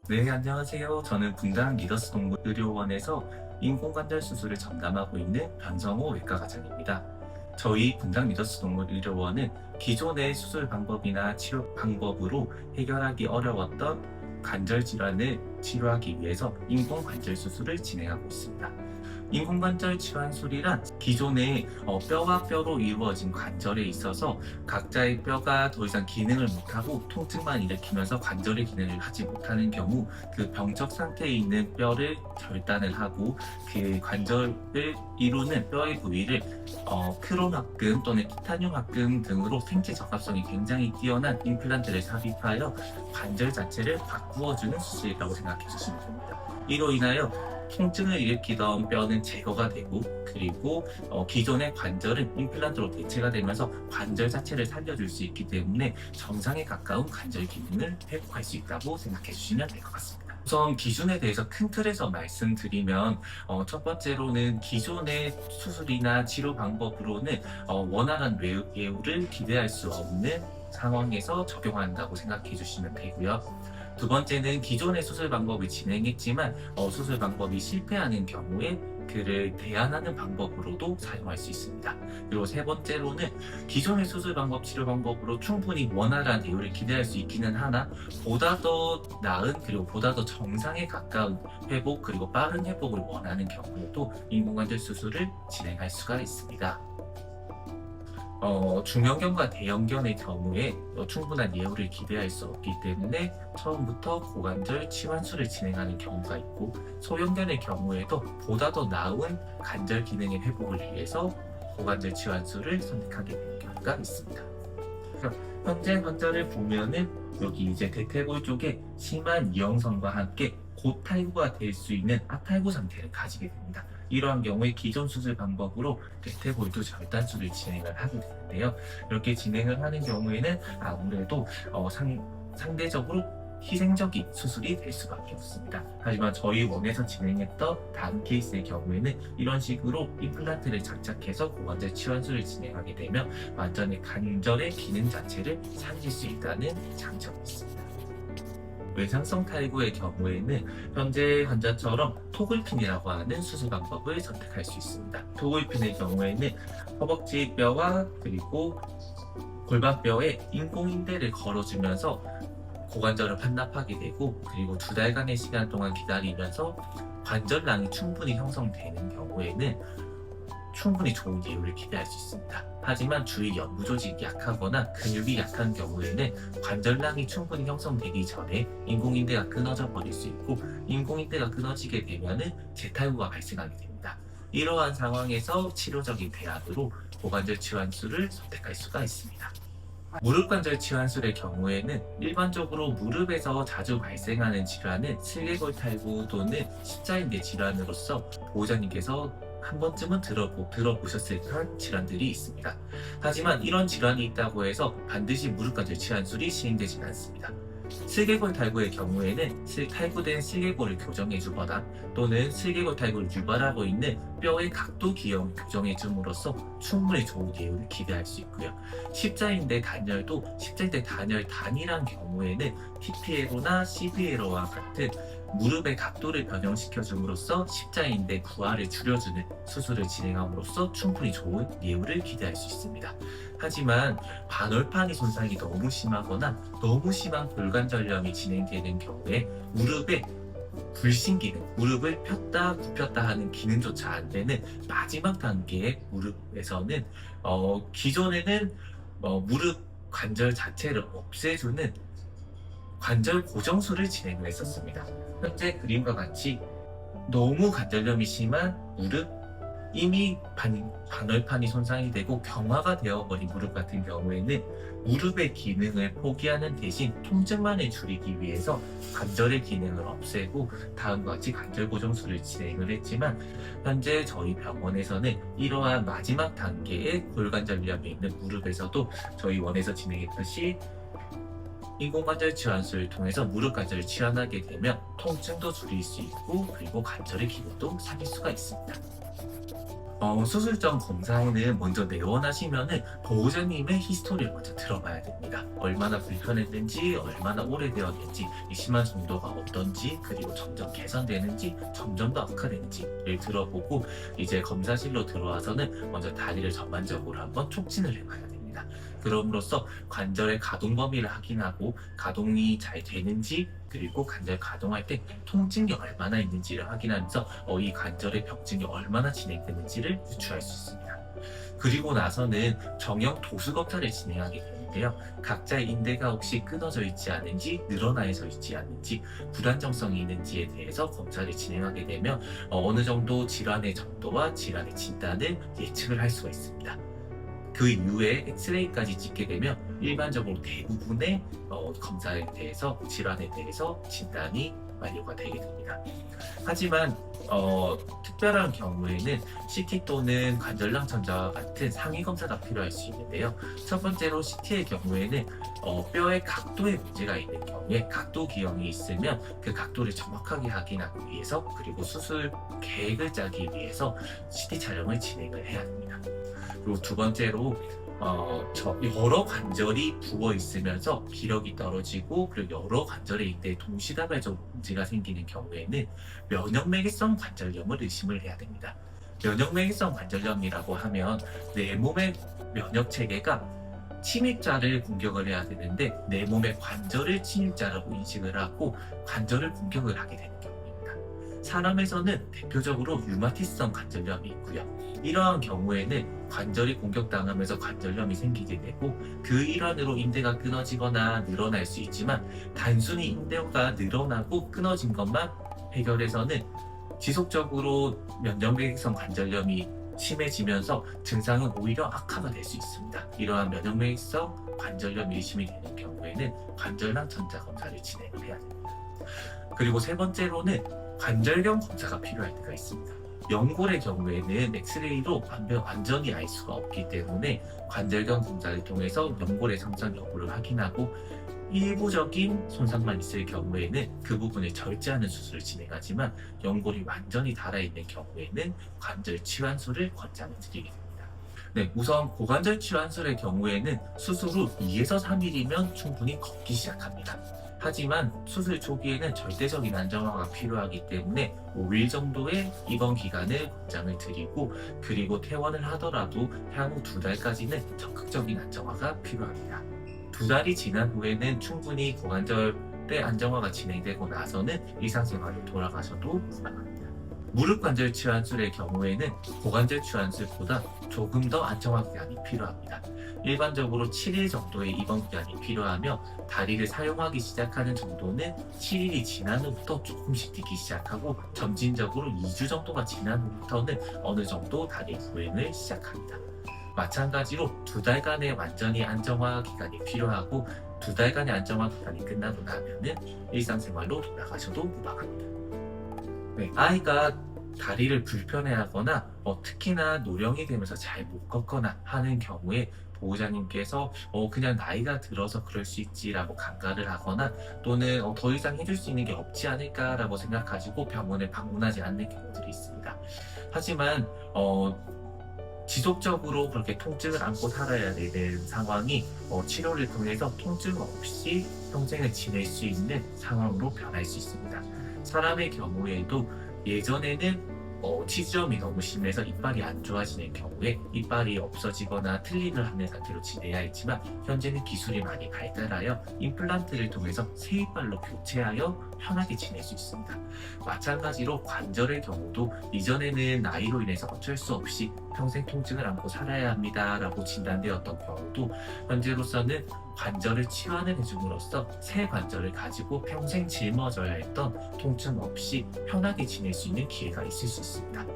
네, 안녕하세요. 저는 분당 리더스 동물의료원에서 인공관절 수술을 전담하고 있는 변성호 외과과장입니다. 저희 분당 리더스 동물의료원은 기존의 수술 방법이나 치료 방법으로 해결하기 어려웠던 관절 질환을 치료하기 위해서 인공관절 수술을 진행하고 있습니다. 인공관절 치환술이란 기존의 뼈와 뼈로 이루어진 관절에 있어서 각자의 뼈가 더 이상 기능을 못하고 통증만 일으키면서 관절의 기능을 하지 못하는 경우 그 병적 상태에 있는 뼈를 절단을 하고 그 관절을 이루는 뼈의 부위를 크롬합금 또는 티타늄합금 등으로 생체 적합성이 굉장히 뛰어난 임플란트를 삽입하여 관절 자체를 바꾸어주는 수술이라고 생각해 주시면 됩니다. 이로 인하여 통증을 일으키던 뼈는 제거가 되고 그리고 기존의 관절은 임플란트로 대체가 되면서 관절 자체를 살려줄 수 있기 때문에 정상에 가까운 관절 기능을 회복할 수 있다고 생각해 주시면 될 것 같습니다. 우선 기준에 대해서 큰 틀에서 말씀드리면 첫 번째로는 기존의 수술이나 치료 방법으로는 원활한 예후를 기대할 수 없는 상황에서 적용한다고 생각해 주시면 되고요. 두 번째는 기존의 수술 방법을 진행했지만 수술 방법이 실패하는 경우에 그를 대안하는 방법으로도 사용할 수 있습니다. 그리고 세 번째로는 기존의 수술 방법, 치료 방법으로 충분히 원활한 예후를 기대할 수 있기는 하나 보다 더 나은 그리고 보다 더 정상에 가까운 회복 그리고 빠른 회복을 원하는 경우에도 인공관절 수술을 진행할 수가 있습니다. 중형견과 대형견의 경우에 충분한 예후를 기대할 수 없기 때문에 처음부터 고관절 치환술을 진행하는 경우가 있고 소형견의 경우에도 보다 더 나은 관절 기능의 회복을 위해서 고관절 치환술을 선택하게 되는 경우가 있습니다. 현재 환자를 보면은 여기 이제 대퇴골 쪽에 심한 이형성과 함께 고탈구가 될 수 있는 아탈구 상태를 가지게 됩니다. 이러한 경우에 기존 수술 방법으로 대퇴골두 절단술을 진행을 하게 되는데요. 이렇게 진행을 하는 경우에는 아무래도 상대적으로 희생적인 수술이 될 수밖에 없습니다. 하지만 저희 원에서 진행했던 다음 케이스의 경우에는 이런 식으로 임플란트를 장착해서 고관절 치환술을 진행하게 되면 완전히 관절의 기능 자체를 살릴 수 있다는 장점이 있습니다. 외상성 탈구의 경우에는 현재 환자처럼 토글핀이라고 하는 수술 방법을 선택할 수 있습니다. 토글핀의 경우에는 허벅지 뼈와 그리고 골반뼈에 인공인대를 걸어주면서 고관절을 반납하게 되고 그리고 2달간의 시간 동안 기다리면서 관절낭이 충분히 형성되는 경우에는 충분히 좋은 예후를 기대할 수 있습니다. 하지만 주위 연부 조직이 약하거나 근육이 약한 경우에는 관절낭이 충분히 형성되기 전에 인공인대가 끊어져 버릴 수 있고 인공인대가 끊어지게 되면은 재탈구가 발생하게 됩니다. 이러한 상황에서 치료적인 대안으로 고관절 치환술을 선택할 수가 있습니다. 무릎관절 치환술의 경우에는 일반적으로 무릎에서 자주 발생하는 질환은 슬개골 탈구 또는 십자인대 질환으로서 보호자님께서 한 번쯤은 들어보셨을 듯한 질환들이 있습니다. 하지만 이런 질환이 있다고 해서 반드시 무릎관절 치환술이 시행되지는 않습니다. 슬개골 탈구의 경우에는 탈구된 슬개골을 교정해주거나 또는 슬개골 탈구를 유발하고 있는 뼈의 각도 기형을 교정해줌으로써 충분히 좋은 예후를 기대할 수 있고요. 십자인대 단열도 십자인대 단열 단이란 경우에는 TPLO나 CBLO와 같은 무릎의 각도를 변형시켜줌으로써 십자인대 부하를 줄여주는 수술을 진행함으로써 충분히 좋은 예후를 기대할 수 있습니다. 하지만 반월판이 손상이 너무 심하거나 너무 심한 골관절염이 진행되는 경우에 무릎의 불신 기능, 무릎을 폈다 굽혔다 하는 기능조차 안 되는 마지막 단계의 무릎에서는 기존에는 무릎 관절 자체를 없애주는 관절 고정술을 진행을 했었습니다. 현재 그림과 같이 너무 관절염이 심한 무릎, 이미 반월판이 손상이 되고 경화가 되어버린 무릎 같은 경우에는 무릎의 기능을 포기하는 대신 통증만을 줄이기 위해서 관절의 기능을 없애고 다음과 같이 관절 고정술을 진행을 했지만 현재 저희 병원에서는 이러한 마지막 단계의 골관절염이 있는 무릎에서도 저희 원에서 진행했듯이 인공관절 치환술을 통해서 무릎 관절을 치환하게 되면 통증도 줄일 수 있고 그리고 관절의 기능도 살릴 수가 있습니다. 수술 전 검사에는 먼저 내원하시면은 보호자님의 히스토리를 먼저 들어봐야 됩니다. 얼마나 불편했는지, 얼마나 오래되었는지, 이 심한 정도가 어떤지, 그리고 점점 개선되는지, 점점 더 악화되는지를 들어보고 이제 검사실로 들어와서는 먼저 다리를 전반적으로 한번 촉진을 해봐야 됩니다. 그럼으로써 관절의 가동 범위를 확인하고 가동이 잘 되는지, 그리고 관절 가동할 때 통증이 얼마나 있는지를 확인하면서 이 관절의 병증이 얼마나 진행되는지를 유추할 수 있습니다. 그리고 나서는 정형 도수 검사를 진행하게 되는데요. 각자의 인대가 혹시 끊어져 있지 않은지, 늘어나 있지 않는지, 불안정성이 있는지에 대해서 검사를 진행하게 되면 어느 정도 질환의 정도와 질환의 진단을 예측을 할 수가 있습니다. 그 이후에 엑스레이까지 찍게 되면 일반적으로 대부분의 검사에 대해서 질환에 대해서 진단이 완료가 되게 됩니다. 하지만 특별한 경우에는 CT 또는 관절낭 천자와 같은 상위 검사가 필요할 수 있는데요. 첫 번째로 CT의 경우에는 뼈의 각도에 문제가 있는 경우에 각도 기형이 있으면 그 각도를 정확하게 확인하기 위해서, 그리고 수술 계획을 짜기 위해서 CT 촬영을 진행을 해야 됩니다. 그리고 두 번째로 여러 관절이 부어 있으면서 기력이 떨어지고, 그리고 여러 관절의 인대에 동시다발적으로 문제가 생기는 경우에는 면역매개성 관절염을 의심을 해야 됩니다. 면역매개성 관절염이라고 하면 내 몸의 면역 체계가 침입자를 공격을 해야 되는데 내 몸의 관절을 침입자라고 인식을 하고 관절을 공격을 하게 되는 경우입니다. 사람에서는 대표적으로 류마티성 관절염이 있고요. 이러한 경우에는 관절이 공격당하면서 관절염이 생기게 되고, 그 일환으로 인대가 끊어지거나 늘어날 수 있지만 단순히 인대가 늘어나고 끊어진 것만 해결해서는 지속적으로 면역매개성 관절염이 심해지면서 증상은 오히려 악화가 될 수 있습니다. 이러한 면역매개성 관절염이 의심이 되는 경우에는 관절낭 천자 검사를 진행을 해야 됩니다. 그리고 세 번째로는 관절경 검사가 필요할 때가 있습니다. 연골의 경우에는 엑스레이로 완전히 알 수가 없기 때문에 관절경 검사를 통해서 연골의 손상 여부를 확인하고, 일부적인 손상만 있을 경우에는 그 부분을 절제하는 수술을 진행하지만 연골이 완전히 닳아있는 경우에는 관절 치환술을 권장을 드리게 됩니다. 네, 우선 고관절 치환술의 경우에는 수술 후 2에서 3일이면 충분히 걷기 시작합니다. 하지만 수술 초기에는 절대적인 안정화가 필요하기 때문에 5일 정도의 입원 기간을 권장을 드리고, 그리고 퇴원을 하더라도 향후 2달까지는 적극적인 안정화가 필요합니다. 2달이 지난 후에는 충분히 고관절의 안정화가 진행되고 나서는 일상생활로 돌아가셔도 무방합니다. 무릎 관절 치환술의 경우에는 고관절 치환술보다 조금 더 안정화 기간이 필요합니다. 일반적으로 7일 정도의 입원 기간이 필요하며, 다리를 사용하기 시작하는 정도는 7일이 지난 후부터 조금씩 뛰기 시작하고, 점진적으로 2주 정도가 지난 후부터는 어느 정도 다리 구행을 시작합니다. 마찬가지로 2달간의 완전히 안정화 기간이 필요하고, 2달간의 안정화 기간이 끝나고 나면은 일상생활로 돌아가셔도 무방합니다. 네, 아이가 다리를 불편해하거나 특히나 노령이 되면서 잘 못 걷거나 하는 경우에 보호자님께서 그냥 나이가 들어서 그럴 수 있지라고 간과를 하거나, 또는 더 이상 해줄 수 있는 게 없지 않을까라고 생각하시고 병원에 방문하지 않는 경우들이 있습니다. 하지만 지속적으로 그렇게 통증을 안고 살아야 되는 상황이 치료를 통해서 통증 없이 평생을 지낼 수 있는 상황으로 변할 수 있습니다. 사람의 경우에도 예전에는 치주염이 너무 심해서 이빨이 안 좋아지는 경우에 이빨이 없어지거나 틀니를 하는 상태로 지내야 했지만, 현재는 기술이 많이 발달하여 임플란트를 통해서 새 이빨로 교체하여 편하게 지낼 수 있습니다. 마찬가지로 관절의 경우도 이전에는 나이로 인해서 어쩔 수 없이 평생 통증을 안고 살아야 합니다 라고 진단되었던 경우도 현재로서는 관절을 치환을 해줌으로써 새 관절을 가지고 평생 짊어져야 했던 통증 없이 편하게 지낼 수 있는 기회가 있을 수 있습니다.